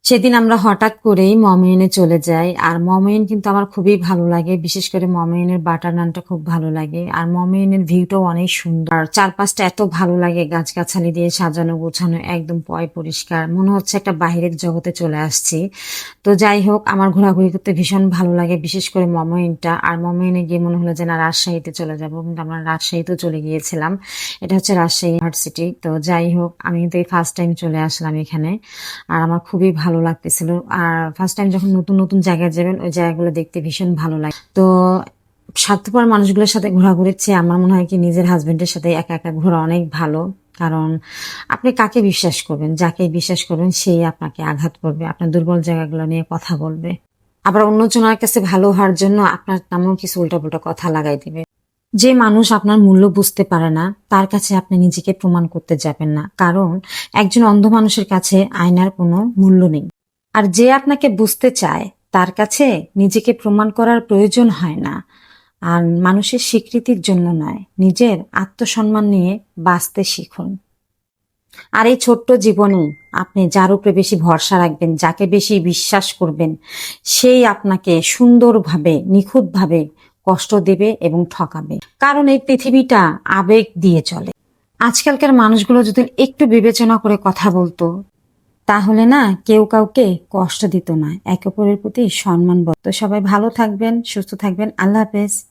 সেদিন আমরা হঠাৎ করেই মমিনে চলে যাই। আর মমিন কিন্তু আমার খুবই ভালো লাগে। বিশেষ করে মমিনের বাটার নানটা খুব ভালো লাগে। আর মমিনের ভিউটাও অনেক সুন্দর। আর চারপাশটা এত ভালো লাগে, গাছগাছালি দিয়ে সাজানো গোছানো, একদম পয় পরিষ্কার। মনে হচ্ছে একটা বাহিরের জগতে চলে আসছি। তো যাই হোক, আমার ঘোরাঘুরি করতে ভীষণ ভালো লাগে, বিশেষ করে মমিনটা। আর মমিনে গিয়ে মনে হলো যে না, রাজশাহীতে চলে যাব, কিন্তু আমরা রাজশাহীতেও চলে গিয়েছিলাম। এটা হচ্ছে রাজশাহী ইউনিভার্সিটি। তো যাই হোক, আমি কিন্তু এই ফার্স্ট টাইম চলে আসলাম এখানে। আর আমার খুবই ভালো লাগতেছিল। আর ফার্স্ট টাইম যখন নতুন নতুন জায়গায় যাবেন, ওই জায়গাগুলো দেখতে ভীষণ ভালো লাগে। তো স্বার্থপর মানুষগুলোর সাথে ঘোরাঘুরির চেয়ে আমার মনে হয় কি নিজের হাজবেন্ডের সাথে একা একা ঘোরা অনেক ভালো। কারণ আপনি কাকে বিশ্বাস করবেন, যাকে বিশ্বাস করবেন সেই আপনাকে আঘাত করবে, আপনার দুর্বল জায়গাগুলো নিয়ে কথা বলবে। আবার অন্যজনের কাছে ভালো হওয়ার জন্য আপনার তেমন কিছু উল্টাপাল্টা কথা লাগাই দিবে। যে মানুষ আপনার মূল্য বুঝতে পারে না, তার কাছে আপনি নিজেকে প্রমাণ করতে যাবেন না। কারণ একজন অন্ধ মানুষের কাছে আয়নার কোনো মূল্য নেই। আর যে আপনাকে বুঝতে চায়, তার কাছে নিজেকে প্রমাণ করার প্রয়োজন হয় না। আর মানুষের স্বীকৃতির জন্য নয়, নিজের আত্মসম্মান নিয়ে বাঁচতে শিখুন। আর এই ছোট্ট জীবনে আপনি যার উপরে বেশি ভরসা রাখবেন, যাকে বেশি বিশ্বাস করবেন, সেই আপনাকে সুন্দরভাবে নিখুঁতভাবে কষ্ট দেবে এবং ঠকাবে। কারণ এই পৃথিবীটা আবেগ দিয়ে চলে। আজকালকার মানুষগুলো যদি একটু বিবেচনা করে কথা বলতো, তাহলে না কেউ কাউকে কষ্ট দিত না, একে অপরের প্রতি সম্মান। তো সবাই ভালো থাকবেন, সুস্থ থাকবেন। আল্লাহ হাফেজ।